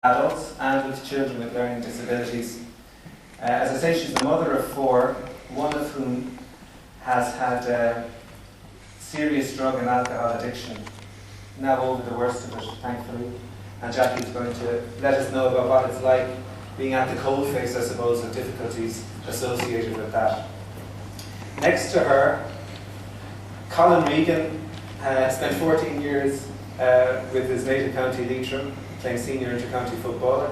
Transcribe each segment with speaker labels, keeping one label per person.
Speaker 1: adults and with children with learning disabilities. As I say, she's the mother of 4, one of whom has had serious drug and alcohol addiction, now over the worst of it, thankfully. And Jackie's going to let us know about what it's like being at the coalface, I suppose, and difficulties associated with that. Next to her, Colin Regan spent 14 years with his native county Leitrim, playing senior intercounty football.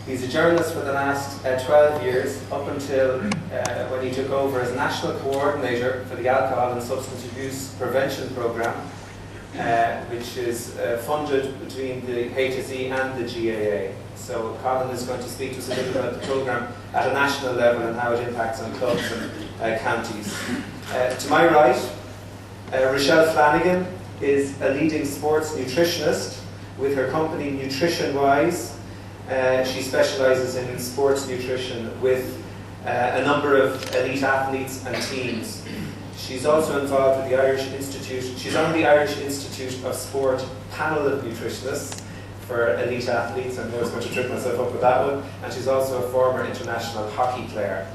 Speaker 1: He's a journalist for the last 12 years, up until when he took over as national coordinator for the Alcohol and Substance Abuse Prevention Programme, which is funded between the HSE and the GAA. So Colin is going to speak to us a little about the programme at a national level and how it impacts on clubs and counties. To my right, Rochelle Flanagan is a leading sports nutritionist with her company Nutrition Wise. She specialises in sports nutrition with a number of elite athletes and teams. She's also involved with the Irish Institute. She's on the Irish Institute of Sport panel of nutritionists for elite athletes. I know I was going to trip myself up with that one. And she's also a former international hockey player.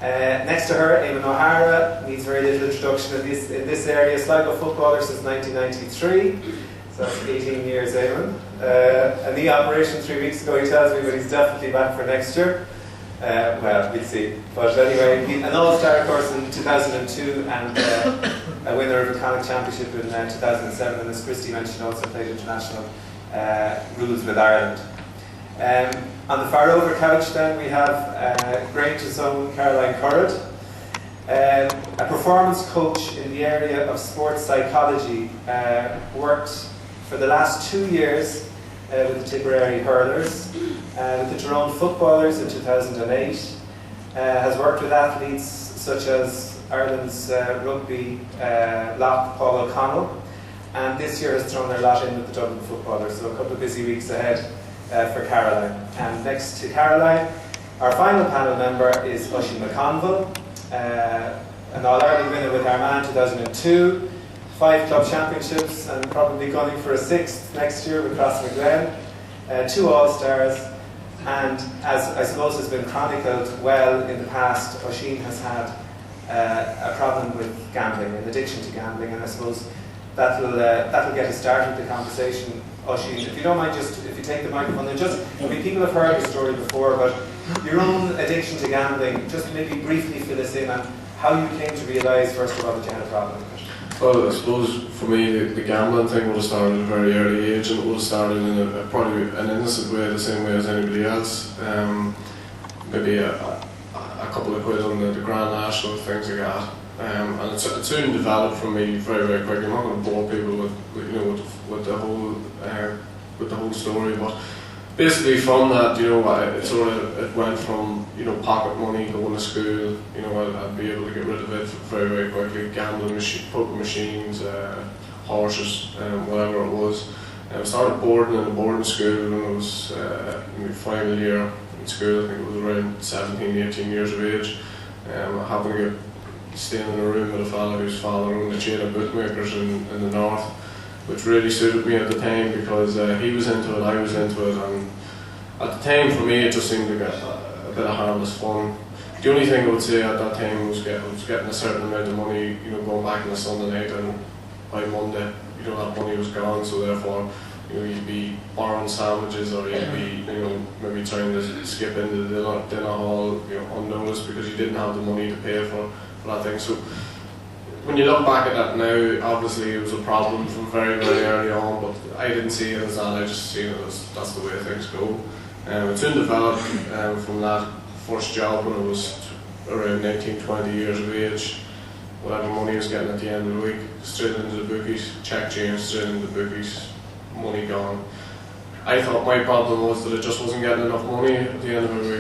Speaker 1: Next to her, Eamon O'Hara needs very little introduction in this area. Sligo footballer since 1993. So that's 18 years, Eamon. A knee operation 3 weeks ago, he tells me, but he's definitely back for next year. Well, we'll see. But anyway, an all-star course in 2002 and a winner of the Connacht Championship in 2007. And as Christy mentioned, also played international rules with Ireland. On the far over couch then we have Grange's own Caroline Currid, a performance coach in the area of sports psychology, worked for the last 2 years with the Tipperary Hurlers, with the Tyrone Footballers in 2008, has worked with athletes such as Ireland's rugby lock Paul O'Connell, and this year has thrown their lot in with the Dublin Footballers, so a couple of busy weeks ahead for Caroline. And next to Caroline, our final panel member is Oisin McConville, an All-Ireland winner with Armagh in 2002, 5 club championships and probably gunning for a 6th next year with Crossmaglen, 2 All-Stars, and as I suppose has been chronicled well in the past, Oisin has had a problem with gambling, an addiction to gambling, and I suppose that'll get us started the conversation. Oisin, if you don't mind, just if you take the microphone, and just, I mean, people have heard the story before, but your own addiction to gambling, just maybe briefly fill us in on how you came to realise, first of all, that you had a problem with it.
Speaker 2: Well, I suppose for me, the gambling thing would have started at a very early age, and it would have started in probably an innocent way, the same way as anybody else. Maybe a couple of quid on the Grand National, things like that. And it soon developed for me very, very quickly. I'm not going to bore people with the whole story, but basically from that, it went from pocket money, going to school. I'd be able to get rid of it very, very quickly. Gambling, poker machines, horses, whatever it was. I started boarding in a boarding school when I was in my final year in school. I think it was around 17, 18 years of age. I happened to get staying in a room with a fellow whose father owned a chain of bookmakers in the north, which really suited me at the time because he was into it, I was into it, and at the time for me it just seemed like a bit of harmless fun. The only thing I would say at that time was getting a certain amount of money, going back on a Sunday night, and by Monday, that money was gone, so therefore, you'd be borrowing sandwiches, or you'd be, maybe trying to skip into the dinner hall, unnoticed because you didn't have the money to pay for that thing. So when you look back at that now, obviously it was a problem from very, very early on, but I didn't see it as that. I just see it as that's the way things go. It soon developed from that first job when I was around 19, 20 years of age. Whatever money I was getting at the end of the week, straight into the bookies, check change, straight into the bookies, money gone. I thought my problem was that I just wasn't getting enough money at the end of the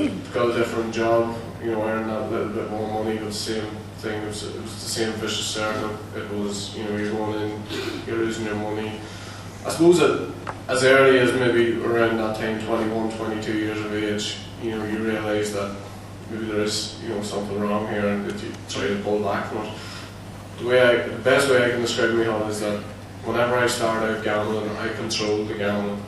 Speaker 2: week. Got a different job, earning that little bit more money, but the same thing. It was the same vicious circle. It was, you're going in, you're losing your money. I suppose as early as maybe around that time, 21, 22 years of age, you realise that maybe there is, something wrong here, and that you try to pull back from it. The best way I can describe my health is that whenever I started out gambling, I controlled the gambling.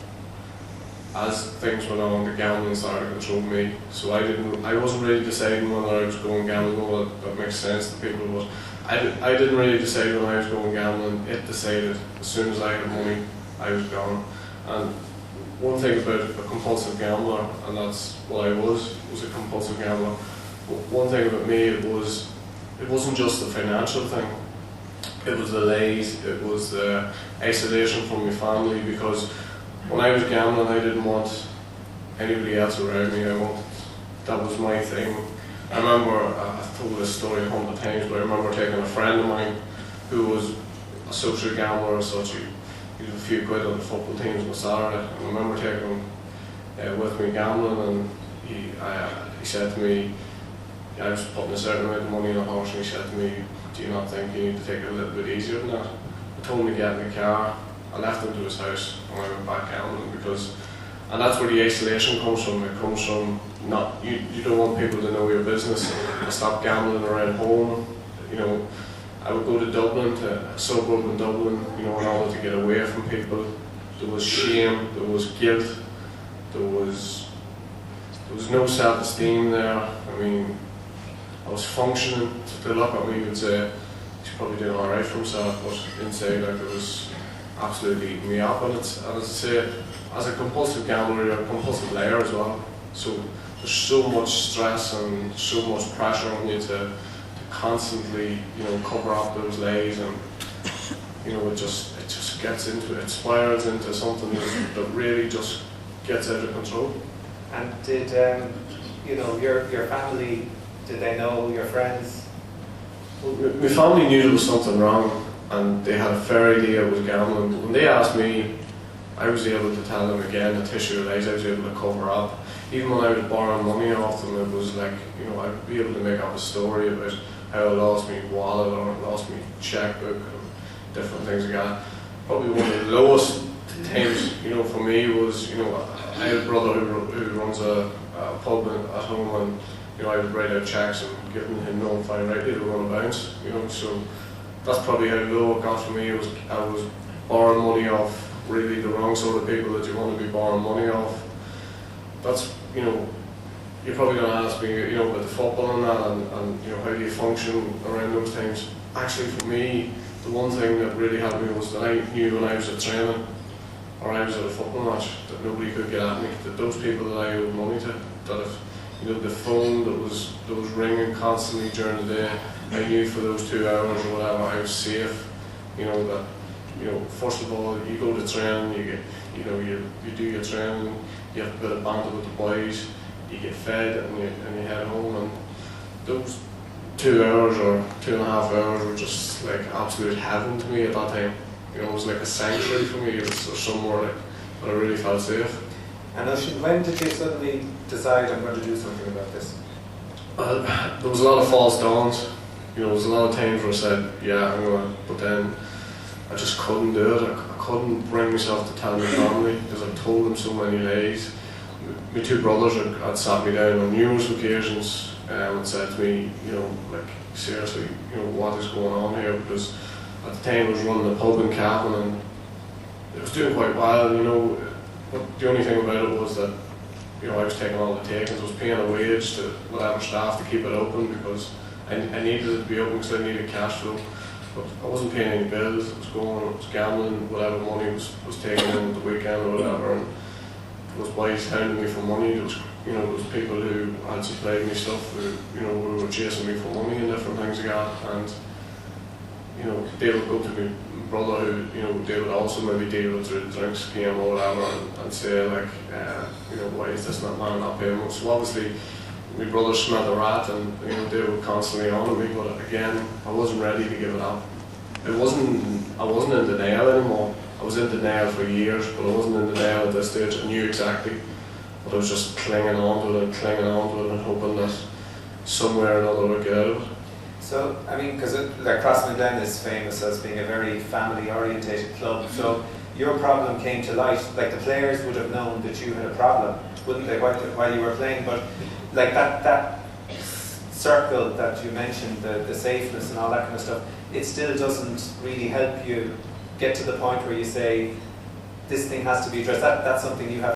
Speaker 2: As things went on, the gambling started to control me. So I wasn't really deciding whether I was going gambling. Well, that makes sense to people, but I didn't really decide when I was going gambling. It decided. As soon as I had money, I was gone. And one thing about a compulsive gambler, and that's what I was a compulsive gambler. But one thing about me, it wasn't just the financial thing. It was the lays, it was the isolation from my family, because when I was gambling, I didn't want anybody else around me. That was my thing. I remember, I've told this story 100 times, but I remember taking a friend of mine who was a social gambler as such. He had a few quid on the football teams on Saturday. And I remember taking him with me gambling, and he said to me, I was putting a certain amount of money on a horse, and he said to me, do you not think you need to take it a little bit easier than that? I told him to get in the car. I left him to his house and I went back gambling, and that's where the isolation comes from. It comes from you don't want people to know your business. I stopped gambling around home. I would go to Dublin, to a suburb in Dublin, in order to get away from people. There was shame, there was guilt, there was no self-esteem there. I mean, I was functioning. To look at me, you'd say he's probably doing all right for himself, but inside, like, it was absolutely eating me up. And as I say, as a compulsive gambler, you're a compulsive liar as well. So there's so much stress and so much pressure on you to constantly, cover up those lies, and it just gets into it, spirals into something that really just gets out of control.
Speaker 1: And did your family? Did they know, your friends?
Speaker 2: Well, my family knew there was something wrong, and they had a fair idea it was gambling. When they asked me, I was able to tell them again the tissue of lies. I was able to cover up. Even when I was borrowing money off them, it was like, I'd be able to make up a story about how I lost my wallet or lost my checkbook and different things like that. Probably one of the lowest times, for me was, I had a brother who runs a pub at home, and I would write out checks and give him no fine right, they were going to bounce, so that's probably how low it got for me. I was borrowing money off really the wrong sort of people that you want to be borrowing money off. That's, you're probably going to ask me, about the football and that, and how do you function around those times. Actually, for me, the one thing that really helped me was that I knew when I was at training or I was at a football match that nobody could get at me, that those people that I owed money to, that if the phone that was ringing constantly during the day, I knew for those 2 hours or whatever I was safe. That first of all, you go to train, you do your training, you have a bit of banter with the boys, you get fed, and you head home. And those 2 hours or 2.5 hours were just like absolute heaven to me at that time. It was like a sanctuary for me. It was somewhere like where I really felt safe.
Speaker 1: And Oisin, when did you suddenly decide, I'm going to do something about this?
Speaker 2: There was a lot of false dawns. There was a lot of times where I said, yeah, I'm going to, but then I just couldn't do it. I couldn't bring myself to tell my family because I told them so many lies. My two brothers had sat me down on numerous occasions and said to me, like, seriously, what is going on here? Because at the time I was running a pub in Cavan and it was doing quite well, but the only thing about it was that, I was taking all the takings. I was paying a wage to whatever staff to keep it open because I needed it to be open because I needed cash flow. But I wasn't paying any bills. I was gambling, whatever money was taken in at the weekend or whatever. And there was boys hounding me for money. There was people who had supplied me stuff who were chasing me for money and different things like that. And they would go to my brother who, they would also maybe deal with through the drinks game or whatever and say like, why is this man not paying much? So obviously my brother smelled a rat and they were constantly on me, but again, I wasn't ready to give it up. I wasn't in denial anymore. I was in denial for years, but I wasn't in denial at this stage. I knew exactly, but I was just clinging on to it and hoping that somewhere or another would get out of it.
Speaker 1: So, I mean, because Crossmaglen is famous as being a very family-orientated club, so your problem came to light, like the players would have known that you had a problem, wouldn't they, while you were playing, but like that circle that you mentioned, the safeness and all that kind of stuff, it still doesn't really help you get to the point where you say, this thing has to be addressed. That's something you have